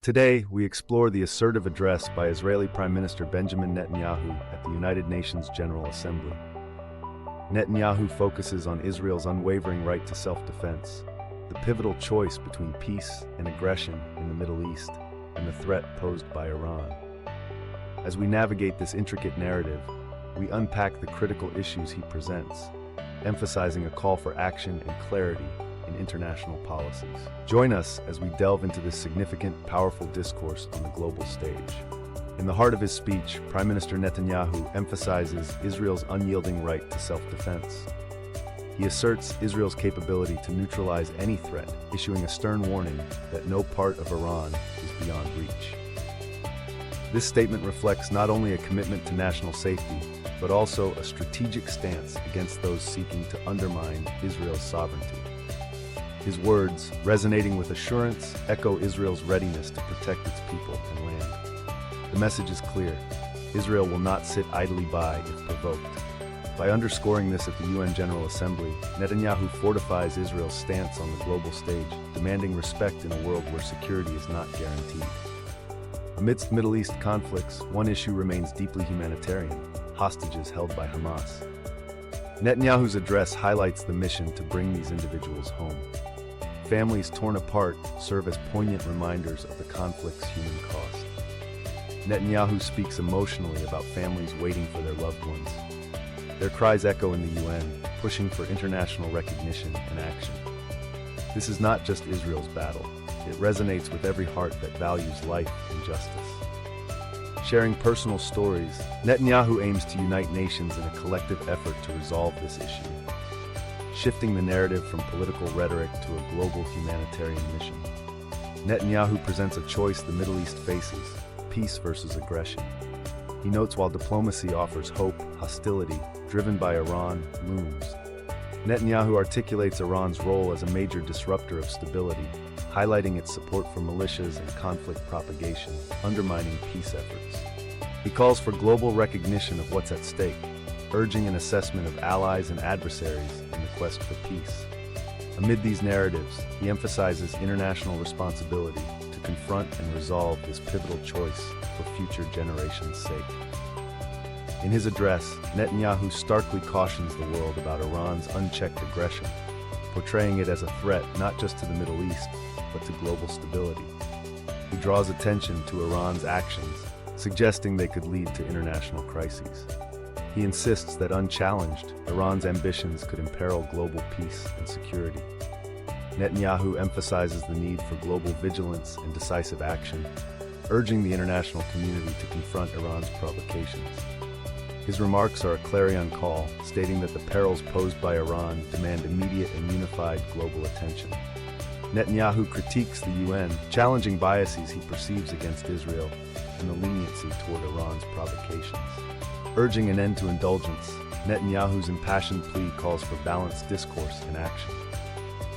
Today, we explore the assertive address by Israeli Prime Minister Benjamin Netanyahu at the United Nations General Assembly. Netanyahu focuses on Israel's unwavering right to self-defense, the pivotal choice between peace and aggression in the Middle East, and the threat posed by Iran. As we navigate this intricate narrative, we unpack the critical issues he presents, emphasizing a call for action and clarity in international policies. Join us as we delve into this significant, powerful discourse on the global stage. In the heart of his speech, Prime Minister Netanyahu emphasizes Israel's unyielding right to self-defense. He asserts Israel's capability to neutralize any threat, issuing a stern warning that no part of Iran is beyond reach. This statement reflects not only a commitment to national safety, but also a strategic stance against those seeking to undermine Israel's sovereignty. His words, resonating with assurance, echo Israel's readiness to protect its people and land. The message is clear: Israel will not sit idly by if provoked. By underscoring this at the UN General Assembly, Netanyahu fortifies Israel's stance on the global stage, demanding respect in a world where security is not guaranteed. Amidst Middle East conflicts, one issue remains deeply humanitarian: hostages held by Hamas. Netanyahu's address highlights the mission to bring these individuals home. Families torn apart serve as poignant reminders of the conflict's human cost. Netanyahu speaks emotionally about families waiting for their loved ones. Their cries echo in the UN, pushing for international recognition and action. This is not just Israel's battle. It resonates with every heart that values life and justice. Sharing personal stories, Netanyahu aims to unite nations in a collective effort to resolve this issue, shifting the narrative from political rhetoric to a global humanitarian mission. Netanyahu presents a choice the Middle East faces: peace versus aggression. He notes while diplomacy offers hope, hostility, driven by Iran, looms. Netanyahu articulates Iran's role as a major disruptor of stability, highlighting its support for militias and conflict propagation, undermining peace efforts. He calls for global recognition of what's at stake, urging an assessment of allies and adversaries in the quest for peace. Amid these narratives, he emphasizes international responsibility to confront and resolve this pivotal choice for future generations' sake. In his address, Netanyahu starkly cautions the world about Iran's unchecked aggression, portraying it as a threat not just to the Middle East, but to global stability. He draws attention to Iran's actions, suggesting they could lead to international crises. He insists that unchallenged, Iran's ambitions could imperil global peace and security. Netanyahu emphasizes the need for global vigilance and decisive action, urging the international community to confront Iran's provocations. His remarks are a clarion call, stating that the perils posed by Iran demand immediate and unified global attention. Netanyahu critiques the UN, challenging biases he perceives against Israel and the leniency toward Iran's provocations. Urging an end to indulgence, Netanyahu's impassioned plea calls for balanced discourse and action.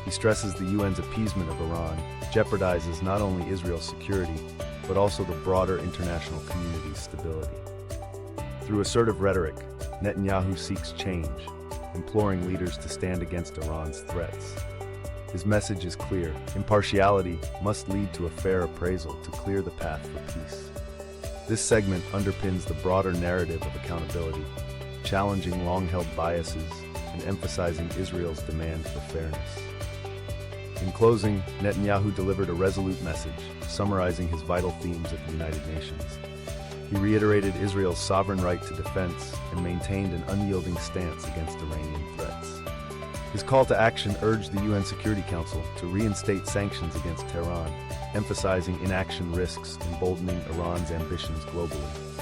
He stresses the UN's appeasement of Iran jeopardizes not only Israel's security, but also the broader international community's stability. Through assertive rhetoric, Netanyahu seeks change, imploring leaders to stand against Iran's threats. His message is clear: impartiality must lead to a fair appraisal to clear the path for peace. This segment underpins the broader narrative of accountability, challenging long-held biases and emphasizing Israel's demand for fairness. In closing, Netanyahu delivered a resolute message, summarizing his vital themes at the United Nations. He reiterated Israel's sovereign right to defense and maintained an unyielding stance against Iranian threats. His call to action urged the UN Security Council to reinstate sanctions against Tehran, emphasizing inaction risks emboldening Iran's ambitions globally.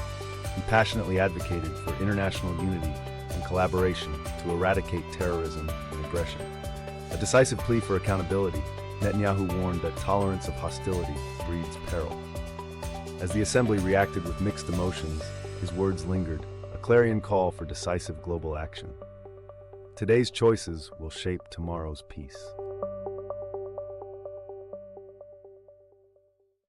He passionately advocated for international unity and collaboration to eradicate terrorism and aggression. A decisive plea for accountability, Netanyahu warned that tolerance of hostility breeds peril. As the assembly reacted with mixed emotions, his words lingered, a clarion call for decisive global action. Today's choices will shape tomorrow's peace.